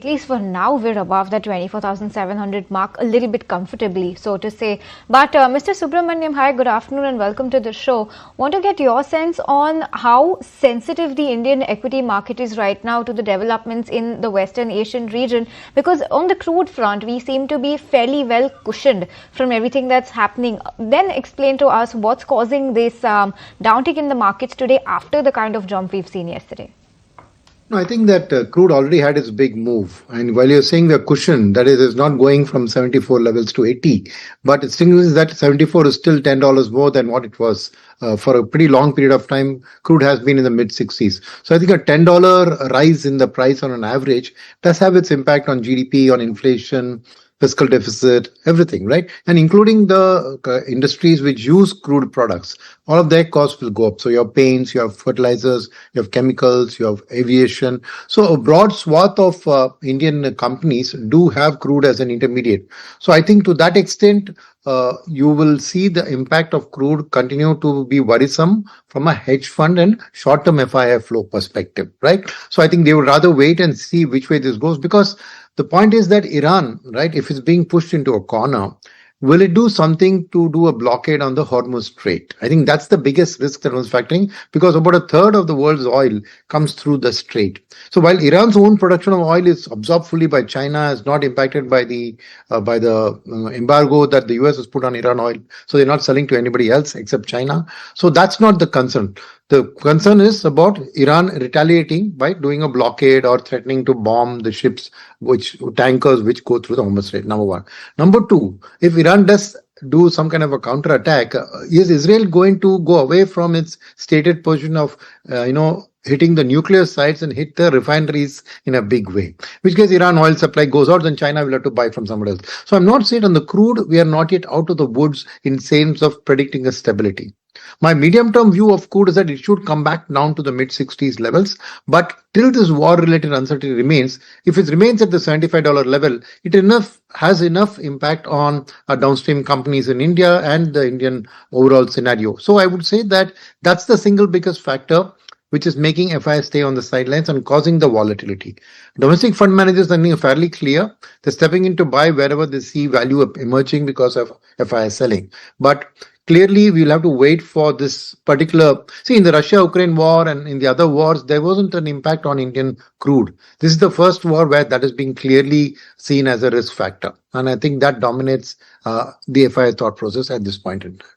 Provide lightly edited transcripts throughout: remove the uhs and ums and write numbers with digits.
least for now, we're above the 24,700 mark a little bit comfortably, so to say. But Mr. Subramaniam, hi, good afternoon and welcome to the show. Want to get your sense on how sensitive the Indian equity market is right now to the developments in the Western Asian region, because on the crude front, we seem to be fairly well cushioned from everything that's happening. Then explain to us what's causing this downtick in the markets today after the kind of jump we've seen yesterday. No, I think that crude already had its big move. And while you're saying we're cushioned, that is, it's not going from 74 levels to 80, but it still means that 74 is still $10 more than what it was for a pretty long period of time. Crude has been in the mid 60s. So I think a $10 rise in the price on an average does have its impact on GDP, on inflation, fiscal deficit, everything, right? And including the industries which use crude products, all of their costs will go up. So you have paints, you have fertilizers, you have chemicals, you have aviation. So a broad swath of Indian companies do have crude as an intermediate. So I think to that extent, you will see the impact of crude continue to be worrisome from a hedge fund and short-term FII flow perspective, right? So I think they would rather wait and see which way this goes, because the point is that Iran, right, if it's being pushed into a corner, will it do something to do a blockade on the Hormuz Strait? I think that's the biggest risk that was factoring, because about a third of the world's oil comes through the strait. So while Iran's own production of oil is absorbed fully by China, is not impacted by the embargo that the US has put on Iran oil, so they're not selling to anybody else except China. So that's not the concern. The concern is about Iran retaliating by doing a blockade or threatening to bomb the ships, tankers which go through the Hormuz Strait, number one. Number two, if Iran does do some kind of a counterattack, is Israel going to go away from its stated position of, hitting the nuclear sites and hit the refineries in a big way? In which case Iran oil supply goes out, then China will have to buy from somebody else. So I'm not saying on the crude, we are not yet out of the woods in sense of predicting a stability. My medium-term view of crude is that it should come back down to the mid-60s levels. But till this war-related uncertainty remains, if it remains at the $75 level, it has enough impact on downstream companies in India and the Indian overall scenario. So I would say that that's the single biggest factor which is making FIs stay on the sidelines and causing the volatility. Domestic fund managers are fairly clear. They're stepping in to buy wherever they see value emerging because of FI selling. But clearly, we'll have to wait for this particular. See, in the Russia-Ukraine war and in the other wars, there wasn't an impact on Indian crude. This is the first war where that is being clearly seen as a risk factor. And I think that dominates the FI thought process at this point in time.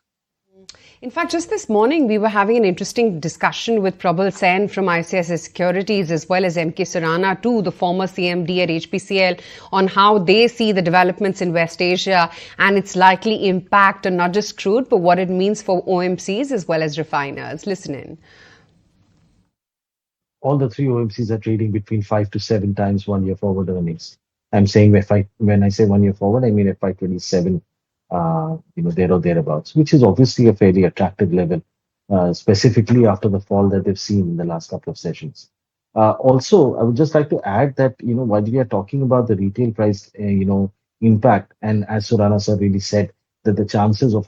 In fact, just this morning, we were having an interesting discussion with Prabal Sen from ICICI Securities, as well as MK Surana too, the former CMD at HPCL, on how they see the developments in West Asia and its likely impact on not just crude, but what it means for OMCs as well as refiners. Listen in. All the three OMCs are trading between 5 to 7 times 1 year forward earnings. I'm saying when I say 1 year forward, I mean FY27. There or thereabouts, which is obviously a fairly attractive level, specifically after the fall that they've seen in the last couple of sessions. Also, I would just like to add that, while we are talking about the retail price, impact, and as Surana sir really said, that the chances of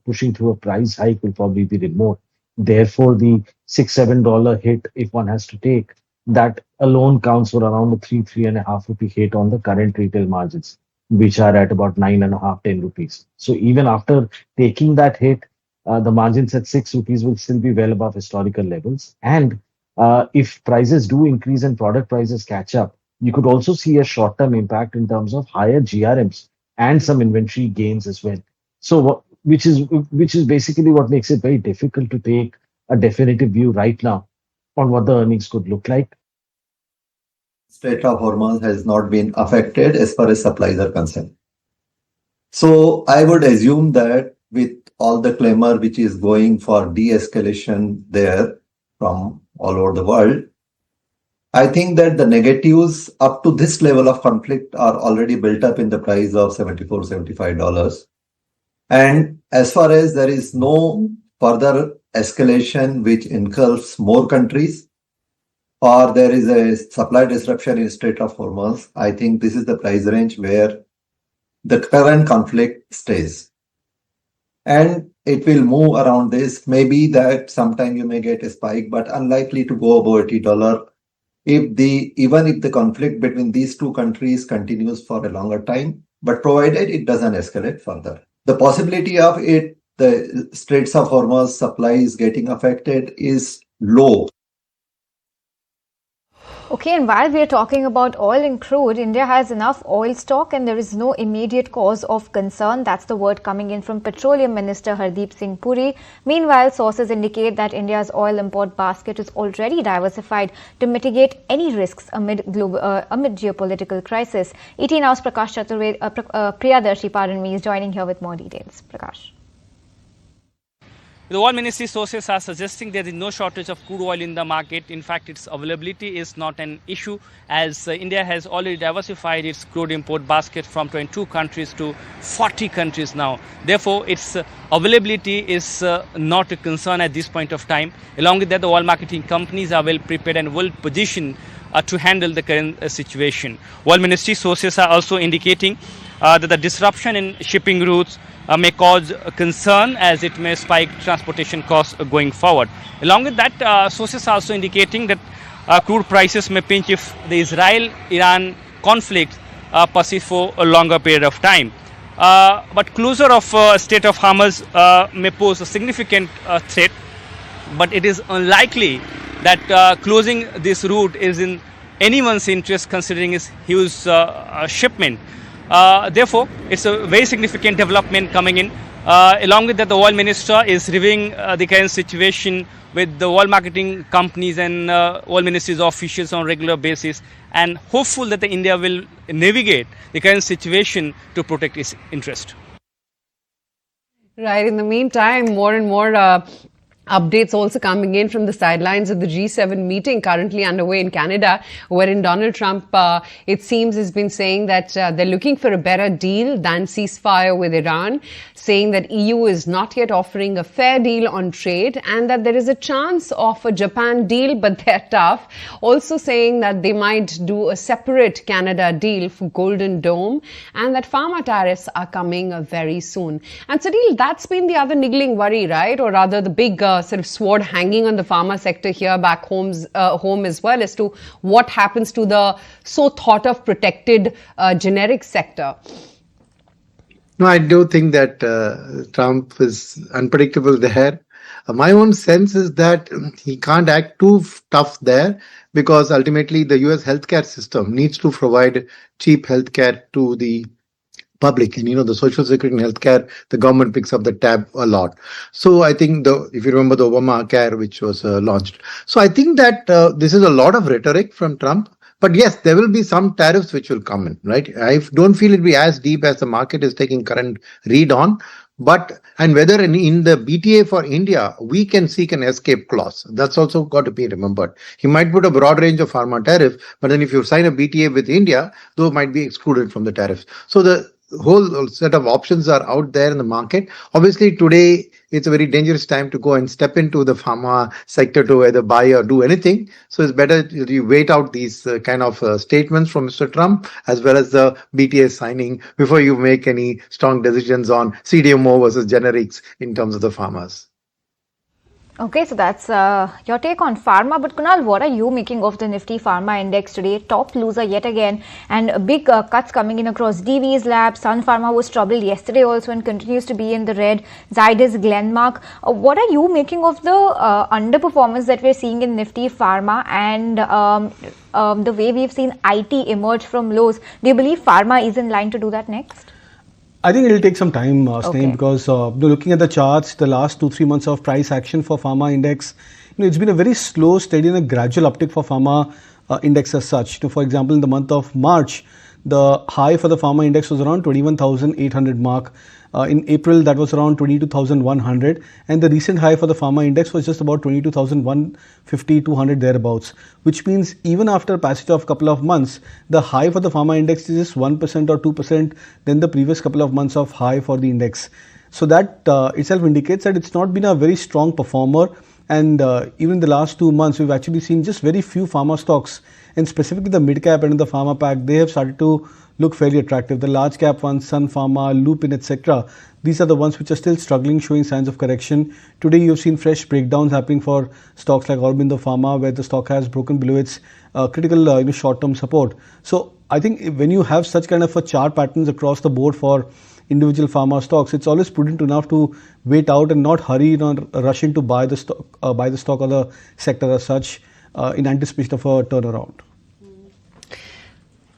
pushing through a price hike will probably be remote. Therefore, the $6-7 hit, if one has to take, that alone counts for around a 3.5 rupee hit on the current retail margins, which are at about 9.5, 10 rupees. So even after taking that hit, the margins at 6 rupees will still be well above historical levels. And if prices do increase and product prices catch up, you could also see a short-term impact in terms of higher GRMs and some inventory gains as well. So which is basically what makes it very difficult to take a definitive view right now on what the earnings could look like. Strait of Hormuz has not been affected as far as supplies are concerned. So I would assume that with all the clamor which is going for de-escalation there from all over the world, I think that the negatives up to this level of conflict are already built up in the price of $74, $75. And as far as there is no further escalation which engulfs more countries, or there is a supply disruption in Strait of Hormuz, I think this is the price range where the current conflict stays. And it will move around this. Maybe that sometime you may get a spike, but unlikely to go above $80 even if the conflict between these two countries continues for a longer time, but provided it doesn't escalate further. The possibility of the Straits of Hormuz supplies getting affected is low. Okay, and while we are talking about oil and crude, India has enough oil stock and there is no immediate cause of concern. That's the word coming in from Petroleum Minister Hardeep Singh Puri. Meanwhile, sources indicate that India's oil import basket is already diversified to mitigate any risks amid geopolitical crisis. ETNOW's Priyadarshi is joining here with more details. Prakash. The oil ministry sources are suggesting there is no shortage of crude oil in the market. In fact, its availability is not an issue, as India has already diversified its crude import basket from 22 countries to 40 countries now. Therefore, its availability is not a concern at this point of time. Along with that, the oil marketing companies are well prepared and well positioned to handle the current situation. Oil ministry sources are also indicating that the disruption in shipping routes may cause concern, as it may spike transportation costs going forward. Along with that, sources are also indicating that crude prices may pinch if the Israel-Iran conflict persists for a longer period of time. But closure of Strait of Hormuz may pose a significant threat, but it is unlikely that closing this route is in anyone's interest, considering its huge shipment. Therefore, it's a very significant development coming in. Along with that, the oil minister is reviewing the current situation with the oil marketing companies and oil ministry's officials on a regular basis, and hopeful that India will navigate the current situation to protect its interest. Right. In the meantime, more and more updates also coming in from the sidelines of the G7 meeting currently underway in Canada, wherein Donald Trump, it seems, has been saying that they're looking for a better deal than ceasefire with Iran, saying that EU is not yet offering a fair deal on trade and that there is a chance of a Japan deal, but they're tough. Also saying that they might do a separate Canada deal for Golden Dome and that pharma tariffs are coming very soon. And Sadil, that's been the other niggling worry, right? Or rather the big sort of sword hanging on the pharma sector here back home as well, as to what happens to the so thought of protected generic sector. No, I do think that Trump is unpredictable there. My own sense is that he can't act too tough there, because ultimately the US healthcare system needs to provide cheap healthcare to the public, and the social security and healthcare, the government picks up the tab a lot. So I think if you remember the Obamacare, which was launched. So I think that this is a lot of rhetoric from Trump. But yes, there will be some tariffs which will come in, right? I don't feel it will be as deep as the market is taking current read on. And whether in the BTA for India, we can seek an escape clause. That's also got to be remembered. He might put a broad range of pharma tariff, but then if you sign a BTA with India, those might be excluded from the tariffs. So the whole set of options are out there in the market. Obviously, today it's a very dangerous time to go and step into the pharma sector to either buy or do anything. So it's better you wait out these kind of statements from Mr. Trump, as well as the BTA signing, before you make any strong decisions on CDMO versus generics in terms of the pharmas. Okay, so that's your take on pharma. But Kunal, what are you making of the Nifty Pharma Index today? Top loser yet again, and big cuts coming in across Divi's Lab. Sun Pharma was troubled yesterday also and continues to be in the red. Zydus, Glenmark. What are you making of the underperformance that we're seeing in Nifty Pharma and the way we've seen IT emerge from lows? Do you believe pharma is in line to do that next? I think it'll take some time, Sneha, because looking at the charts, the last 2-3 months of price action for pharma index, it's been a very slow, steady and a gradual uptick for pharma index as such. For example, in the month of March, the high for the pharma index was around 21,800 mark. In April, that was around 22,100, and the recent high for the pharma index was just about 22,150, 200 thereabouts, which means even after a passage of a couple of months, the high for the pharma index is just 1% or 2% than the previous couple of months of high for the index. So that itself indicates that it's not been a very strong performer, and even in the last 2 months, we've actually seen just very few pharma stocks, and specifically the mid-cap and the pharma pack, they have started to look fairly attractive. The large cap ones, Sun Pharma, Lupin, etc., these are the ones which are still struggling, showing signs of correction. Today, you've seen fresh breakdowns happening for stocks like Aurobindo Pharma, where the stock has broken below its critical short-term support. So I think when you have such kind of a chart patterns across the board for individual pharma stocks, it's always prudent enough to wait out and not hurry, rush in to buy the stock or the sector as such in anticipation of a turnaround.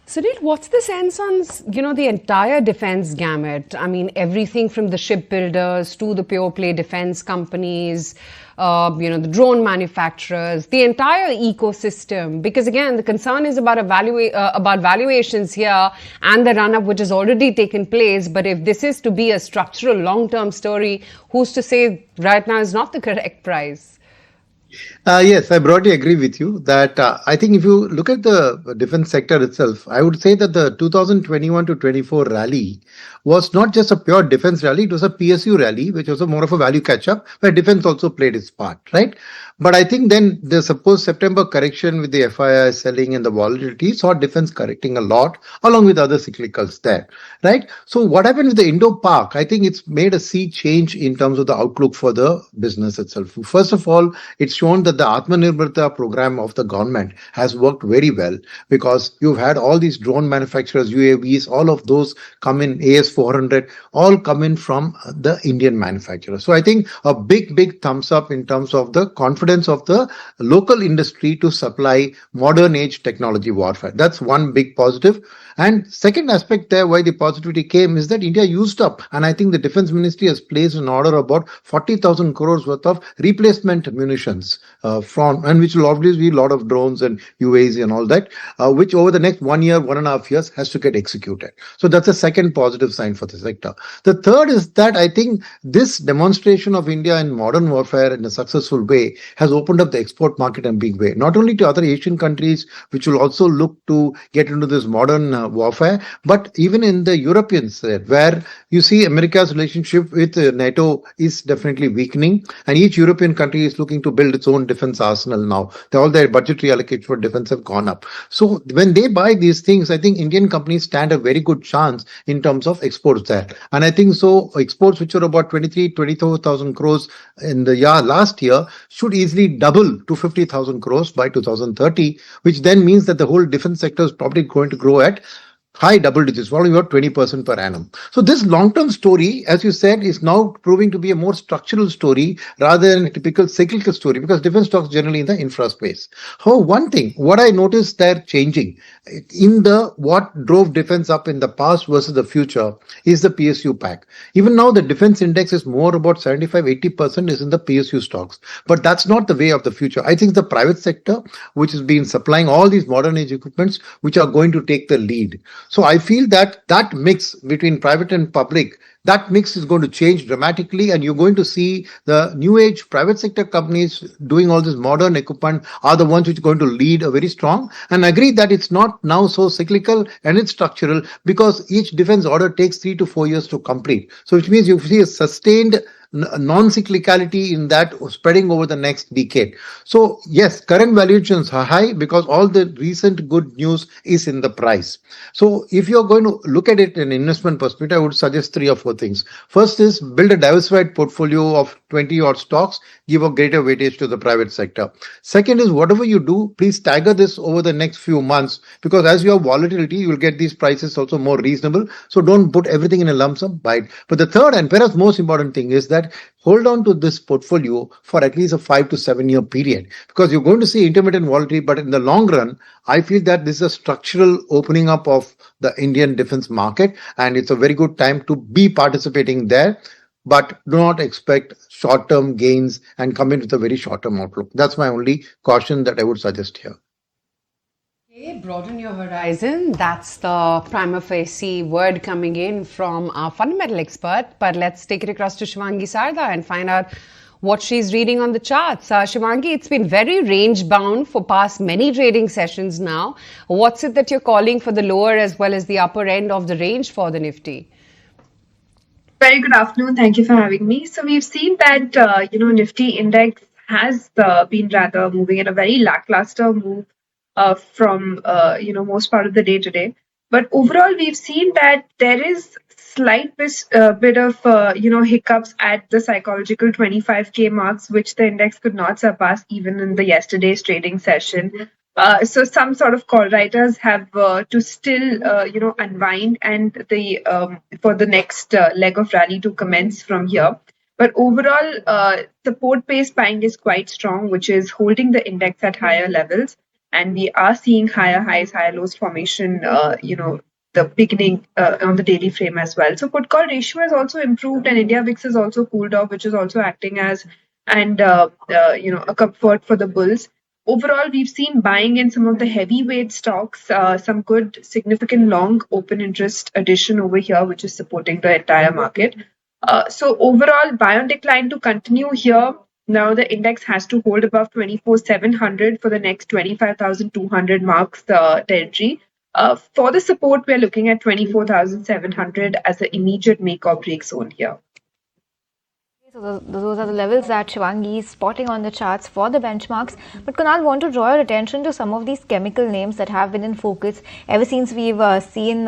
Sunil, what's the sense on, the entire defense gamut? I mean, everything from the shipbuilders to the pure play defense companies, the drone manufacturers, the entire ecosystem. Because again, the concern is about valuations here and the run-up which has already taken place. But if this is to be a structural long-term story, who's to say right now is not the correct price? Yes, I broadly agree with you that I think if you look at the defense sector itself, I would say that the 2021 to 24 rally was not just a pure defense rally, it was a PSU rally, which was more of a value catch-up, where defense also played its part, right? But I think then the supposed September correction with the FII selling and the volatility saw defense correcting a lot, along with other cyclicals there, right? So what happened with the Indo-Pak, I think it's made a sea change in terms of the outlook for the business itself. First of all, it's shown that the Atmanirbharta program of the government has worked very well because you've had all these drone manufacturers, UAVs, all of those come in, AS400, all come in from the Indian manufacturer. So I think a big thumbs up in terms of the confidence of the local industry to supply modern age technology warfare. That's one big positive. And second aspect there why the positivity came is that India used up, and I think the Defense Ministry has placed an order about 40,000 crores worth of replacement munitions and which will obviously be a lot of drones and UAVs and all that, which over the next 1 year, 1.5 years has to get executed. So that's a second positive sign for the sector. The third is that I think this demonstration of India in modern warfare in a successful way has opened up the export market in a big way, not only to other Asian countries, which will also look to get into this modern warfare, but even in the Europeans where you see America's relationship with NATO is definitely weakening, and each European country is looking to build its own defense arsenal now. All their budgetary allocations for defense have gone up. So when they buy these things, I think Indian companies stand a very good chance in terms of exports there. And I think so exports which are about 24,000 crores in the last year should easily double to 50,000 crores by 2030, which then means that the whole defense sector is probably going to grow at high double digits, probably about 20% per annum. So this long-term story, as you said, is now proving to be a more structural story rather than a typical cyclical story, because defense stocks generally in the infra space. However, one thing, what I noticed they're changing in the what drove defense up in the past versus the future is the PSU pack. Even now, the defense index is more about 75-80% is in the PSU stocks. But that's not the way of the future. I think the private sector, which has been supplying all these modern age equipments, which are going to take the lead. So I feel that that mix between private and public, that mix is going to change dramatically, and you're going to see the new age private sector companies doing all this modern equipment are the ones which are going to lead a very strong. And I agree that it's not now so cyclical and it's structural because each defense order takes 3 to 4 years to complete. So which means you see a sustained non-cyclicality in that spreading over the next decade. So yes, current valuations are high because all the recent good news is in the price. So if you're going to look at it in investment perspective, I would suggest 3 or 4 things. First is build a diversified portfolio of 20 odd stocks, give a greater weightage to the private sector. Second is whatever you do, please stagger this over the next few months, because as you have volatility, you will get these prices also more reasonable. So don't put everything in a lump sum, buy it. But the third and perhaps most important thing is that hold on to this portfolio for at least a 5 to 7 year period, because you're going to see intermittent volatility, but in the long run, I feel that this is a structural opening up of the Indian defense market, and it's a very good time to be participating there. But do not expect short-term gains and come in with a very short-term outlook. That's my only caution that I would suggest here. Okay, broaden your horizon. That's the prima facie word coming in from our fundamental expert. But let's take it across to Shivangi Sarda and find out what she's reading on the charts. Shivangi, it's been very range bound for past many trading sessions now. What's it that you're calling for the lower as well as the upper end of the range for the Nifty? Very good afternoon. Thank you for having me. So we've seen that, Nifty index has been rather moving in a very lackluster move from, most part of the day today. But overall, we've seen that there is slight bit of, hiccups at the psychological 25K marks, which the index could not surpass even in the yesterday's trading session. So some sort of call writers have to still, unwind and the for the next leg of rally to commence from here. But overall, support-based buying is quite strong, which is holding the index at higher levels, and we are seeing higher highs, higher lows formation. The beginning on the daily frame as well. So put call ratio has also improved, and India VIX has also cooled off, which is also acting as a comfort for the bulls. Overall, we've seen buying in some of the heavyweight stocks, some good significant long open interest addition over here, which is supporting the entire market. So overall, buy on decline to continue here. Now the index has to hold above 24,700 for the next 25,200 marks territory. For the support, we're looking at 24,700 as the immediate make or break zone here. So those are the levels that Shivangi is spotting on the charts for the benchmarks. But Kunal, want to draw your attention to some of these chemical names that have been in focus ever since we've seen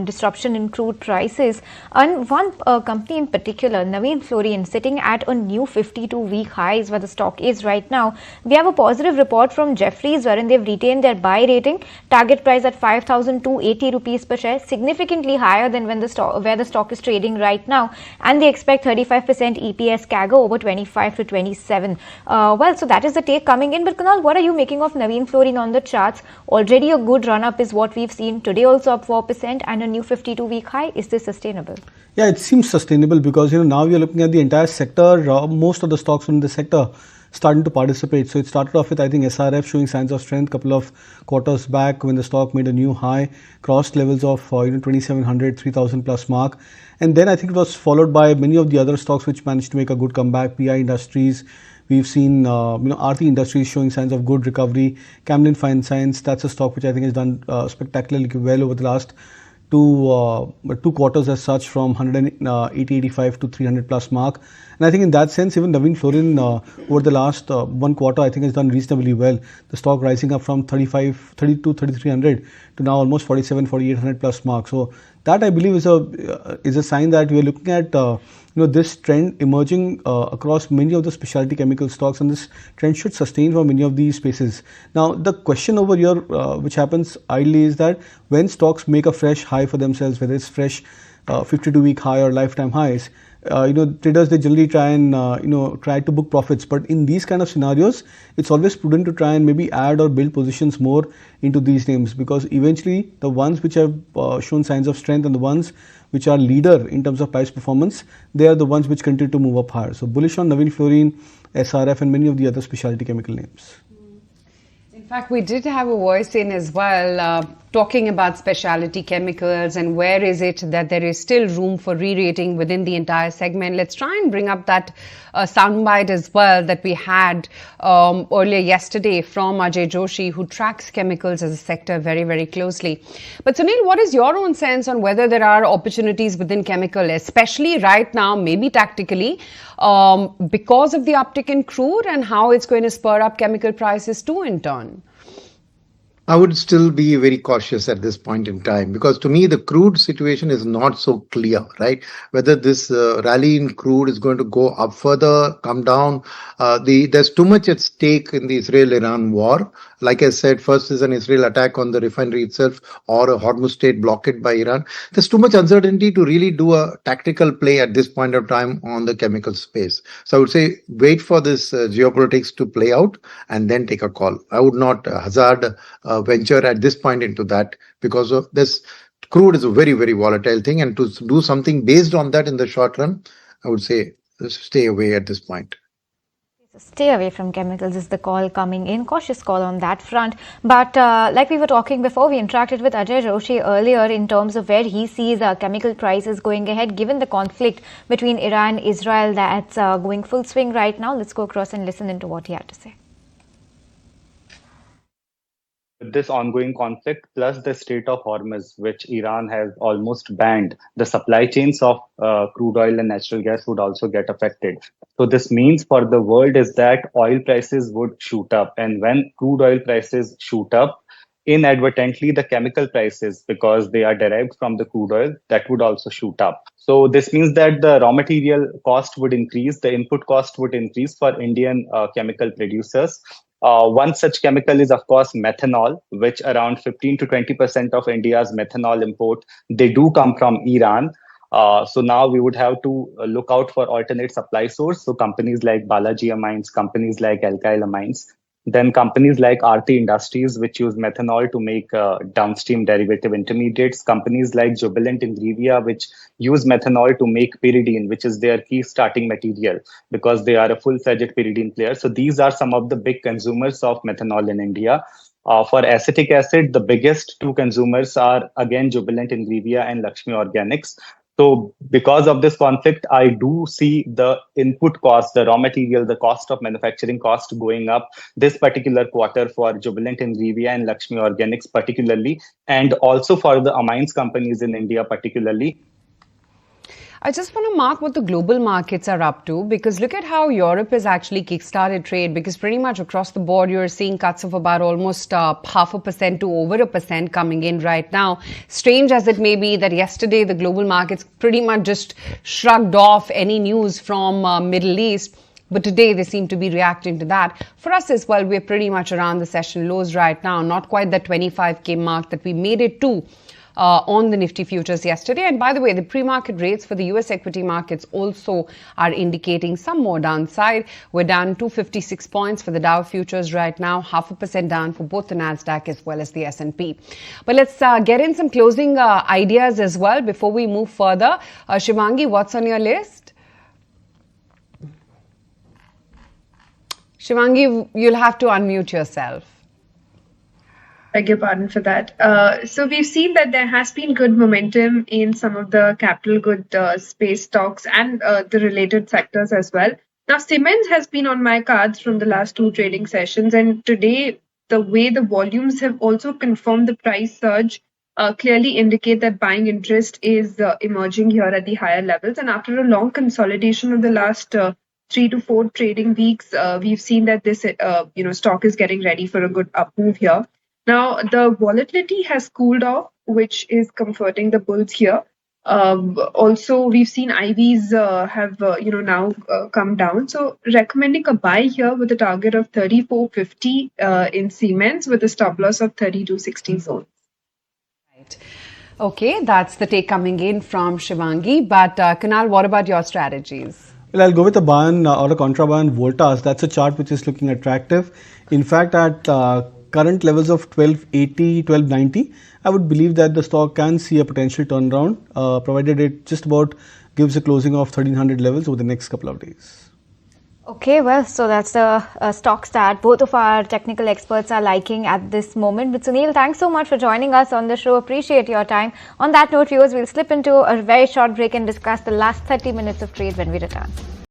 disruption in crude prices. And one company in particular, Navin Fluorine, sitting at a new 52-week highs where the stock is right now. We have a positive report from Jefferies wherein they've retained their buy rating, target price at 5,280 rupees per share, significantly higher than when where the stock is trading right now, and they expect 35% EPS CAGR over 25 to 27. So that is the take coming in. But Kunal, what are you making of Navin Fluorine on the charts? Already a good run up is what we've seen today, also up 4% and a new 52-week high. Is this sustainable? Yeah, it seems sustainable because now we are looking at the entire sector. Most of the stocks in the sector starting to participate. So it started off with, I think, SRF showing signs of strength couple of quarters back when the stock made a new high, crossed levels of 2,700, 3,000 plus mark. And then I think it was followed by many of the other stocks which managed to make a good comeback. PI Industries, we've seen Aarti Industries showing signs of good recovery. Camlin Fine Science, that's a stock which I think has done spectacularly well over the last two quarters as such, from 180.85 to 300 plus mark. And I think in that sense, even Navin Fluorine over the last one quarter, I think has done reasonably well. The stock rising up from 32, 3,300 to now almost 47, 4,800 plus mark. So that I believe is a sign that we are looking at this trend emerging across many of the specialty chemical stocks, and this trend should sustain for many of these spaces. Now the question over here which happens idly is that when stocks make a fresh high for themselves, whether it's fresh 52-week high or lifetime highs, traders, they generally try and try to book profits. But in these kind of scenarios, it's always prudent to try and maybe add or build positions more into these names, because eventually the ones which have shown signs of strength and the ones which are leader in terms of price performance, they are the ones which continue to move up higher. So bullish on Navin Fluorine, SRF and many of the other specialty chemical names. In fact, we did have a voice in as well talking about specialty chemicals and where is it that there is still room for re-rating within the entire segment. Let's try and bring up that soundbite as well that we had earlier yesterday from Ajay Joshi, who tracks chemicals as a sector very, very closely. But Sunil, what is your own sense on whether there are opportunities within chemical, especially right now, maybe tactically, because of the uptick in crude, and how it's going to spur up chemical prices too in turn? I would still be very cautious at this point in time, because to me the crude situation is not so clear, right? Whether this rally in crude is going to go up further, come down. There's too much at stake in the Israel-Iran war. Like I said, first is an Israel attack on the refinery itself, or a Hormuz Strait blockade by Iran. There's too much uncertainty to really do a tactical play at this point of time on the chemical space. So I would say wait for this geopolitics to play out and then take a call. I would not hazard venture at this point into that, because of this. Crude is a very, very volatile thing, and to do something based on that in the short run, I would say stay away at this point. Stay away from chemicals is the call coming in. Cautious call on that front. But like we were talking before, we interacted with Ajay Joshi earlier in terms of where he sees chemical prices going ahead, given the conflict between Iran and Israel that's going full swing right now. Let's go across and listen into what he had to say. This ongoing conflict, plus the Strait of Hormuz, which Iran has almost banned, the supply chains of crude oil and natural gas would also get affected. So this means for the world is that oil prices would shoot up. And when crude oil prices shoot up, inadvertently the chemical prices, because they are derived from the crude oil, that would also shoot up. So this means that the raw material cost would increase, the input cost would increase for Indian chemical producers. One such chemical is, of course, methanol, which around 15 to 20% of India's methanol import, they do come from Iran. So now we would have to look out for alternate supply source. So companies like Balaji Amines, companies like Alkyl Amines, then companies like Aarti Industries, which use methanol to make downstream derivative intermediates, companies like Jubilant Ingrevia, which use methanol to make pyridine, which is their key starting material because they are a full-fledged pyridine player. So these are some of the big consumers of methanol in India. For acetic acid, the biggest two consumers are again Jubilant Ingrevia and Lakshmi Organics. So because of this conflict, I do see the input cost, the raw material, the cost of manufacturing cost going up this particular quarter for Jubilant Ingrevia and Lakshmi Organics particularly, and also for the amines companies in India particularly. I just want to mark what the global markets are up to, because look at how Europe has actually kickstarted trade, because pretty much across the board you're seeing cuts of about almost 0.5% to over 1% coming in right now. Strange as it may be that yesterday the global markets pretty much just shrugged off any news from Middle East. But today they seem to be reacting to that. For us as well, we're pretty much around the session lows right now, not quite the 25K mark that we made it to on the Nifty futures yesterday. And by the way, the pre-market rates for the US equity markets also are indicating some more downside. We're down 256 points for the Dow futures right now, 0.5% down for both the Nasdaq as well as the S&P. But let's get in some closing ideas as well before we move further. Shivangi, what's on your list? Shivangi, you'll have to unmute yourself. Beg your pardon for that. So we've seen that there has been good momentum in some of the capital good space stocks and the related sectors as well. Now, Siemens has been on my cards from the last two trading sessions, and today the way the volumes have also confirmed the price surge clearly indicate that buying interest is emerging here at the higher levels. And after a long consolidation of the last 3 to 4 trading weeks, we've seen that this stock is getting ready for a good up move here. Now, the volatility has cooled off, which is comforting the bulls here. Also, we've seen IVs have now come down. So, recommending a buy here with a target of 34.50 in Siemens with a stop loss of 32.60 zone. Right. Okay, that's the take coming in from Shivangi. But Kunal, what about your strategies? Well, I'll go with a buy-in or a contra-buy-in Voltas. That's a chart which is looking attractive. In fact, at current levels of 1280, 1290, I would believe that the stock can see a potential turnaround, provided it just about gives a closing of 1300 levels over the next couple of days. Okay, well, so that's the stocks that both of our technical experts are liking at this moment. But Sunil, thanks so much for joining us on the show. Appreciate your time. On that note, viewers, we'll slip into a very short break and discuss the last 30 minutes of trade when we return.